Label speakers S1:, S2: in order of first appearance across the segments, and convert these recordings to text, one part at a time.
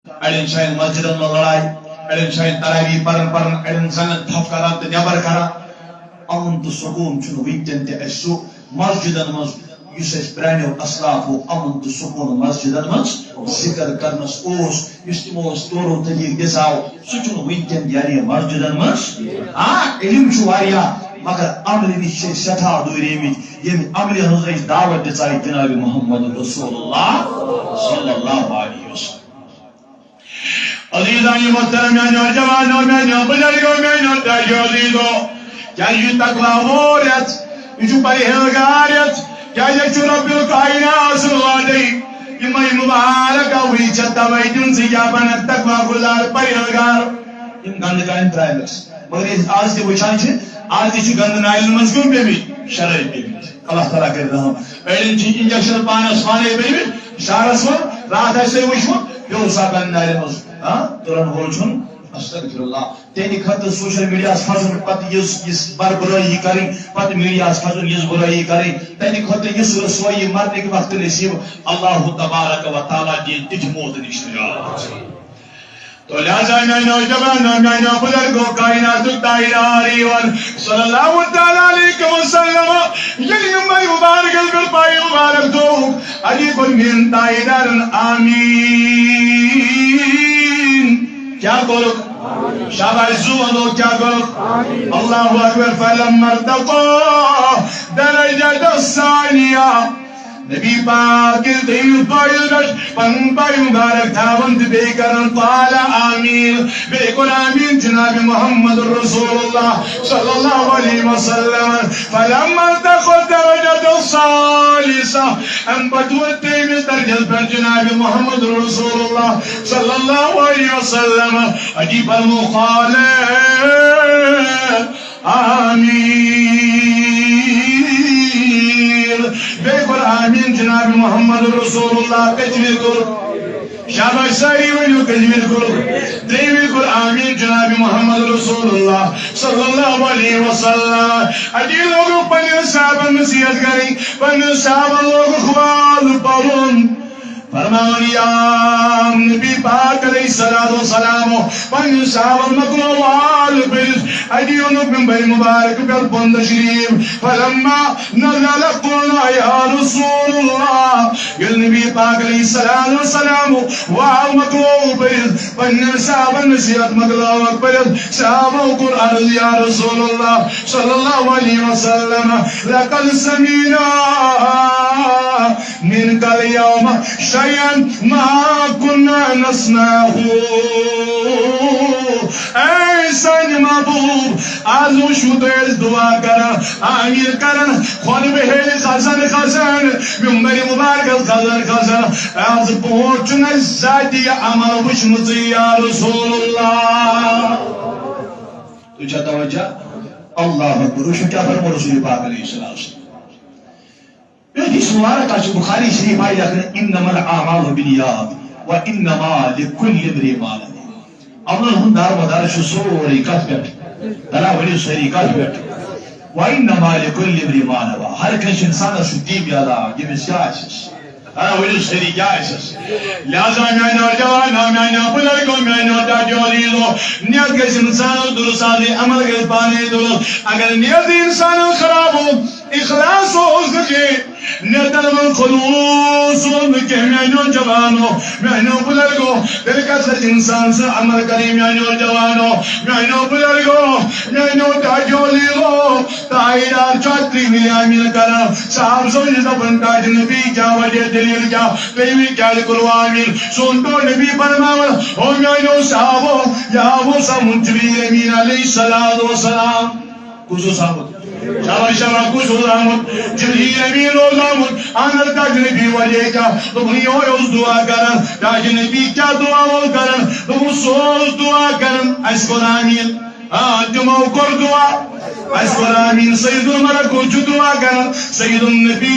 S1: اڑین شاید مسجدن میں لڑائی اڑین شاید تراویح پرن اڑین زنن تھپ کران تو نیبر کران امن تو سکون چھن ونکن تہ اس سو مسجدن مز یس اس پرانیو اسلافو امن تو سکون مسجدن مز ذکر کرنس اوس یس تمو طورو طریق دساو سہ چھن ونکن یعنی مسجدن مز علم چھ واریاہ مگر عمل نش سٹھا دوریمت یم عمل ہز دعوت دژ جناب محمد رسول اللہ صلی اللہ علیہ وسلم. عزیزان محترم میانو جوانو میانو بزرگو میانو تاجو عزیزو کیا یہ تقوی ووریت یہ پرہیزگاریت کیا یہ رب الکائنات سوادی یہ مبارک ہوئی چھتا ویدن سے کیا بنت تقوی گزار پرہیزگار یم گند کا انترائلس مگر آج دی وچھان چھ آج دی گند نائل منز کیوں پہ بھی شرعی پہ بھی اللہ تعالیٰ کر رہا ہوں ایڈن چھ انجیکشن پانس پانے پہ بھی شارس ون رات ایسے وچھون پیو سا گند نائل منز ترن ہو استغفر اللہ تینی خط سوشل میڈیا کھسن پتہ یس بربرائی کریں پتہ میڈیا کھسن یس برائی کریں تینی خط یس رسوائی مرنے کے وقت نصیب اللہ تبارک و تعالی دین تجھ موت نش نجات. تو لہذا میں نوجوانوں میں نو بزرگوں کائنات تاہراری ون صلی اللہ تعالی علیہ وسلم یہ مبارک گل پائی مبارک دو علی کل من تاہران آمین. کیا کرو شاباش زوانو کیا کرو اللہ اکبر فلما ارتقى درجة الثانية نبی پاک دل پایش پن پای مبارک تھاون بے کرن قال آمین بے کن آمین جناب محمد رسول اللہ صلی اللہ علیہ وسلم. فلما ارتقى درجة الثالثة ام بدوت تیمیز درجت پر جناب محمد رسول اللہ صلی اللہ علیہ وسلم عجیب المقال آمین بے آمین جناب محمد رسول اللہ کجویر کر شاباش ساری ونیو کجویر کر دیویر کر آمین جناب محمد رسول اللہ صلی اللہ علیہ وسلم. اجی لوگوں پنی صحابہ نصیحت کریں پنی صحابہ لوگ خوال پڑھن فرمان یا نبی پاک علیہ السلام پنی صحابہ مقلوال پیش اجی انہوں ممبر مبارک پر بند شریف فلما نزل قلنا یا رسول اللہ یہ نبی پاک علیہ السلام وعال مقلوال پیش پنی صحابہ نصیحت مقلوال پیش صحابہ قرآن یا رسول اللہ صلی اللہ علیہ وسلم لقد سمینا من کل یوم ما كنا نصنعه اے سن محبوب آزو شدیز دعا کرن آمیر کرن خون بہیل خزن ممبر مبارک خزن آز پہنچن ذاتی عمل وشمزی یا رسول اللہ. تجھا توجہ اللہ اکبر وشو کیا فرمو رسول پاک علیہ السلام حدیث مبارک ہے بخاری شریف آئی لکھنے انما الاعمال بالنیات وانما لكل امرئ ما نوى. عمل ہن دار مدار شو سوری کت پٹ دلا ولی سوری کت پٹ وانما لكل امرئ ما نوى. ہر کس انسان شو دی بیادا جمس یاسس انا ولی سوری یاسس. لہذا میں نوجوان میں نو بزرگوں میں نو تاجولیزو نیت کس انسان درست عمل کے پانے درست اگر نیت انسان خراب ہو اخلاص ہو اس کے نیتن من خلوص کے میانو جوانو میانو بزرگو دل کا سچ انسان سے عمل کریں میانو جوانو میانو بزرگو میانو تاجولیزو تاہیرار چوتری ملی آمین کرا صاحب سوچتا بنتاج نبی کیا وجہ دلیل کیا پیوی کیا لکلو آمین سنتو نبی فرماول او میانو صحابو یا وہ سمون جبریل امین علیہ السلام کچھو صحابت شاباش شاباش کچھ ہو رحمت جبریل امین روز آمد آنر تاج نبی وجہ کیا تمہیں اوز دعا کرن تاج نبی کیا دعا وہ کرن تم سوز دعا کرن اس کو آمین تمہو کر دعا اس کو آمین سید الملک کو جو دعا کرن سید النبی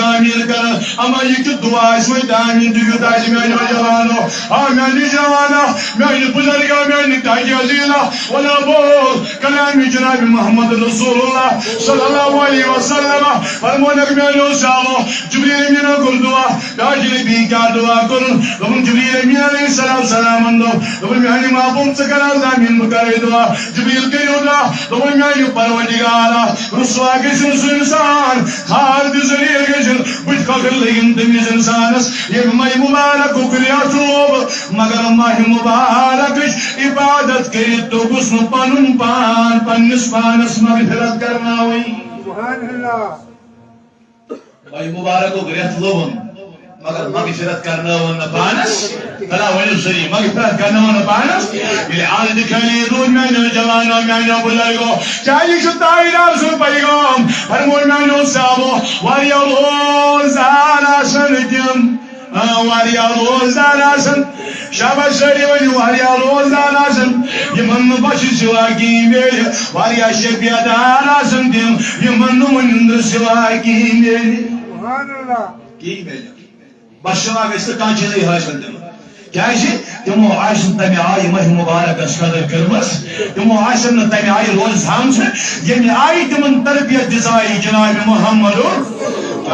S1: آمین کرن اما یہ جو دعا اس میں آمین دیو تاج میں جوانو آمین جوانا میں بزرگا میں تاج عزیزہ ولا بول کلامی جناب محمد رسول اللہ صلی اللہ علیہ وسلم فرمونک میں نو سالو جبریل امین کر دعا تاج نبی کیا دعا کرن تم جبریل امین علیہ السلام سلام اندو دبن میانی محبوب سکرا زمین بکرے دعا جبریل کریو دعا دبن میانی پروردگارا رسوا گشن سو انسان خار دزریر گشن بچ کفر لگن تمیز انسانس یہ ماہ مبارک کلیا چوب مگر ماہ مبارک عبادت کری تو گسن پانن پان پانس پانس مغفرت کرنا ہوئی سبحان اللہ ماہ مبارک گریت لوبن مگر مغفرت کرنا ہونا پانس بلا ونو سری مغفرت کرنا ہونا پانس یہ عادت کھلی دون میں نو جوانو میں نو بلائگو چاہیے شتائی نام سن پیغام فرمون میں نو سابو واریا روزانا سنجم واریا روزانا سن شابہ شری ونی واریا روزانا سن یہ من بچ سواگی میرے واریا شبیدانا سن دیم یہ من مند سواگی میرے سبحان اللہ کی میرے بشوا گژھِ نہٕ کانٛہہ چیٖزٕے حٲصِل دِنہٕ کیٛازِ تِمو آسن تمہِ آیہِ ماہِ مُبارکس قدر کٔرمٕژ تِمو آسن نہٕ تمہِ آیہِ روزہامژٕ ییٚمہِ آیہِ تِمن تربیت دِژایہِ جناب محمد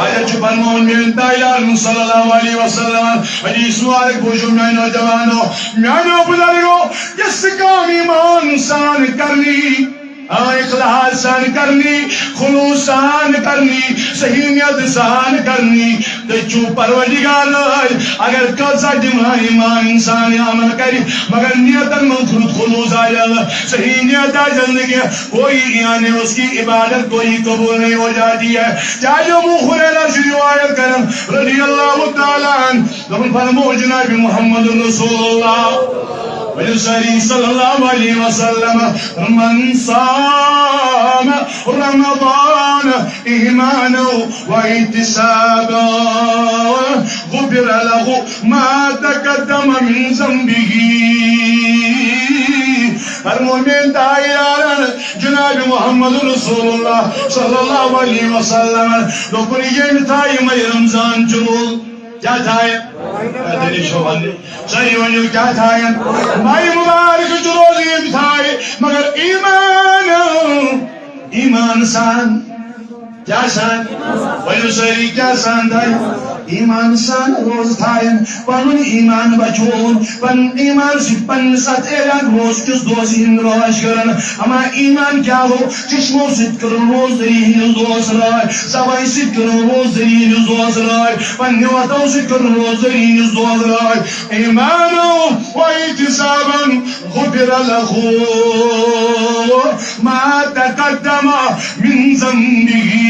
S1: آیت چھُ فرماوُن میٛٲنۍ تاجدارن صلی اللہ علیہ وسلم حدیث مبارک بوٗزِو میٛانیو جوانو میٛانیو بُزرگو یۄس کٲم ایٖمان سان کرنی اخلاص سان کرنی خلوص سان کرنی صحیح نیت سان کرنی تچو پروردگار لائے اگر کذا دماغ ایمان انسان عمل کری مگر نیتن مخلوط خلوص آیا صحیح نیت آ زندگی کوئی یعنی اس کی عبادت کوئی قبول نہیں ہو جاتی ہے چاہے جو ابو ہریرہ سے روایت کرم رضی اللہ تعالیٰ عنہ فرمو جناب محمد رسول اللہ ويسري صلى الله عليه وسلم من صام رمضان إيمانا واحتسابا غفر له ما تقدم من ذنبه المؤمن تايران جناب محمد رسول الله صلى الله عليه وسلم دوپنی یم تھائی ماہ رمضان چلو کیا تھائیں دلی شوبان صحیح ونیو کیا تھائیں ماہ مبارک چلو یم تھائے مگر ایمان سان کیا سان ونیو صحیح کیا سان تھائے ایمان سان روز تھائیں پنن ایمان بچون پن ایمان سے پن ساتھ اعلان روز کس دوسی ہند روش کرن اما ایمان کیا ہو چشموں سے کرن روز دری ہند دوس رائے سوائی سے کرن روز دری ہند دوس رائے پن نیواتوں سے کرن روز دری ہند دوس رائے ایمانا و احتسابا غفر له ما تقدم من ذنبه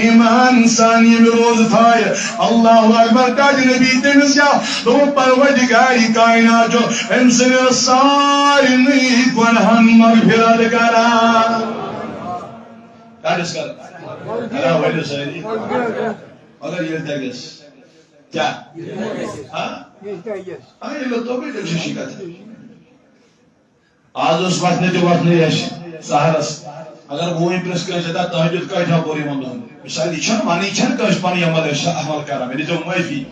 S1: ایمان ثانی میں روز تھائے اللہ اکبر کاج نبی تیمس یا تو پروردگاری کائنات جو انسان ساری نہیں گناہن مغفرت کرا کارس کر اللہ ویلو سیدی اگر یہ تاگس کیا اگر یہ لطو بھی تک شکت ہے آج اس وقت نے جو وقت نہیں ہے سہرس اگر وہ پریس کر جاتا تہجد کا جا پوری مندون مثال چھن مانی چھن کش پانی عمل کرا میری تو معافی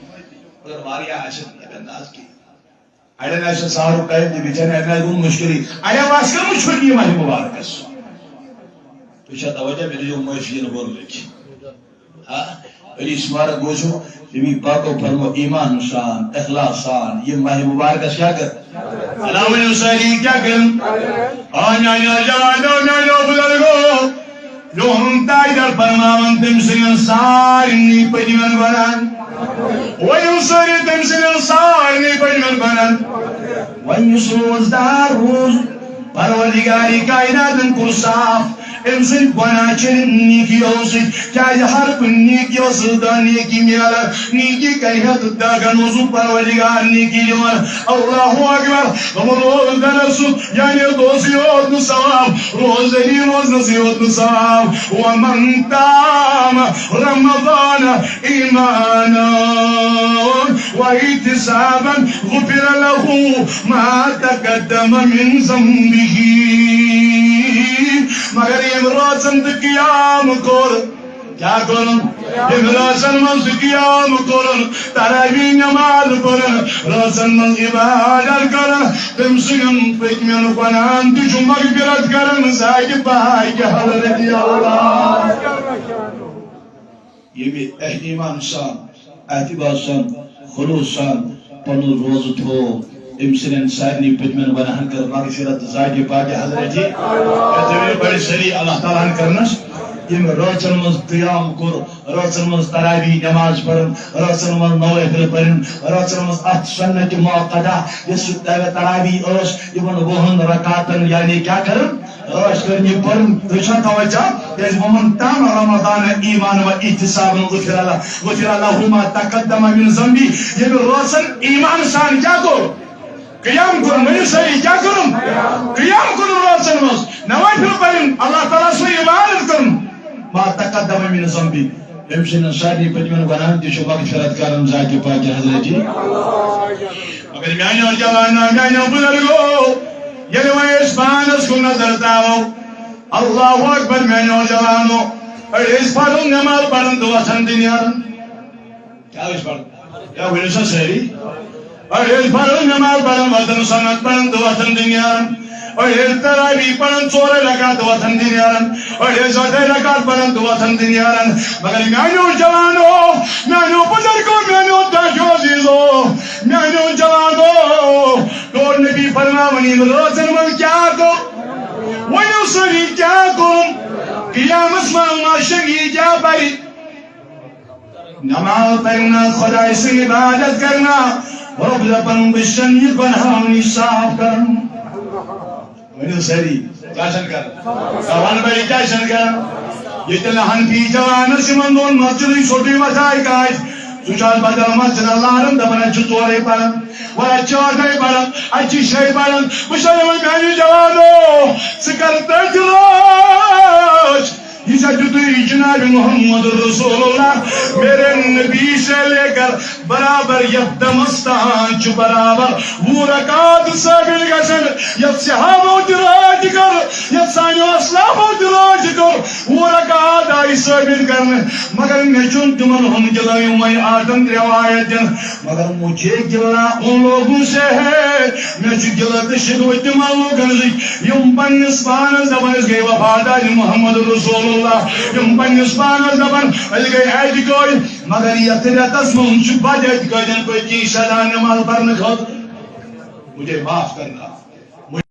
S1: اگر ماری عاشق نے انداز کی اڑے ناش سارو ٹائم دی بیچارے اگلا گون مشکلی آیا واس کا مجھ چھوڑی ماہ مبارک اس تو شاید توجہ میری جو معافی نے بول لکھی ہاں علی اسمار گوشو نبی پاک و فرمو ایمان شان اخلاص شان یہ ماہ مبارک اس کیا کر اللہ علیہ وسلم کیا کر آنیا جانو بزرگو جو ہم تائیدر فرماون تم سن سارنی پجمن بنان ویسری تم سن سارنی پجمن بنان ویسروز دار روز پروردگاری کائناتن کو صاف امسن گناہ چرن نیکی اوسید کیا ہر کن نیکی اوسید نیکی میالا نیکی کہیت داگن وزو پروردگار نیکی جوان اللہ اکبر ہم روز درسود یعنی دوسیوت نصاب روز دلیوز نصیوت نصاب ومن تام رمضان ایمانا واحتسابا غفر له ما تقدم من ذنبه مگر امرازن قیام کر کیا کرن امرازن من قیام کرن تراوی نماز کرن رازن من عبادت کرن تم سگن پکمین کنان تجھو مغفرت کرن زائد بھائی کے حضرت اللہ یہ بھی ایمان شان اعتبار شان
S2: خلوص سان پن روز تھو ام سن سارے پتمن گناہن کر مغفرت ذات پاک حضرت جی بڑے سری اللہ تعالیٰ کرنس یم رٲژن مز قیام کور رٲژن مز تراویح نماز پڑھن رٲژن مز نوافل پڑھن رٲژن مز ات سنت موقدہ یس تراویح اس یمن 20 رکعتن یعنی کیا کرن ٲش کرن یہ پڑھن تُہۍ توجہ کیازِ ومن تام رمضان ایمان و احتساب غفر اللہ ما تقدم من ذنبی یہ رٲژن ایمان سان کیا کور قیام کرن ونیو صحیح کیا کرن قیام کرن رٲژن مز نوافل پڑھن اللہ تعالیٰ سُنٛد عبادت کرن ما تقدم من ذنبی ام سن سارے پتمن گناہن تہ چھ مغفرت کرن ذات پاک حضرت جی
S1: مگر میانیو جوانو میانیو بزرگو ییٚلہِ وۄنۍ أسۍ پانس کُن نظر تراوو اللہ اکبر میانیو جوانو أڑۍ ٲسۍ پرُن نٮ۪ماز پران تہٕ وۄتھان تہِ نیران کیٛاہ ٲسۍ پران کیٛاہ ؤنِو سا سٲری أڑۍ ٲسۍ پرُن نٮ۪ماز پران وۄتھان سنت پران تہٕ وۄتھان تہِ نیران أڑۍ ٲسۍ تراویح پران 4 رکعت تہٕ وۄتھان تہِ نیران أڑۍ ٲسۍ 2 رکعت پران تہٕ وۄتھان تہِ نیران مگر میانیو جوانو میانیو بزرگو میانیو داشو عزیزو میانیو جوانو تو نبی فرماونی رٲژن منٛز کیٛاہ کوٚر ؤنِو سٲری کیٛاہ کوٚرُم قیامس منٛز ما شنگی کیٛاہ پرِ نماز پرنا خداے سٕنٛز عبادت کرنا رب دپن بہٕ چھُسن یہِ گۄناہو نِش صاف کرن ؤنِو سٲری کیٛاہ چھَن کران ون بٔری کیٛاہ چھَن کران ییٚتٮ۪ن حنفی جوانس یِمن دۄن مسجدٕے ژھوٚٹُے وۄتھاے کاج سُہ چھُ بدل مسجد لاران دپان اتہِ چھُ 4 پران وۄنۍ اتہِ چھِ 8 پران اتہِ چھِ 6 پران بہٕ چھُسے دپان میانہِ جوانو ژٕ کر تٔتھۍ رٲچھ یہ تُہۍ جناب محمد رسول اللہ میرے نبی سے لے کر برابر یتھ دمس تام چھُ برابر 20 رکعت ثٲبت گژھن یتھ صحابو تہِ رٲچھ کٔر یتھ سانیو اسلافو تہِ رٲچھ کٔر 20 رکعت آیہِ ثٲبت کرنہٕ مگر مےٚ چھُنہٕ تِمن ہُنٛد گِلہٕ وۄنۍ آٹن روایت دِنہٕ مگر مجھے گِلا ان لوگوں سے ہے مےٚ چھُ گِلہٕ تہٕ شِکوٕ تِمن لوٗکن سۭتۍ یِم پننِس پانس دپان أسۍ گٔے وفادار محمد رسول اللہ یم پننِس پانس دپان أسۍ گٔے اعتقٲدی مگر یتھ رٮ۪تس منٛز چھُ بد اعتقٲدین پٔتۍ کِنۍ 7 نماز پرنہٕ خٲطرٕ مجھے معاف کرنا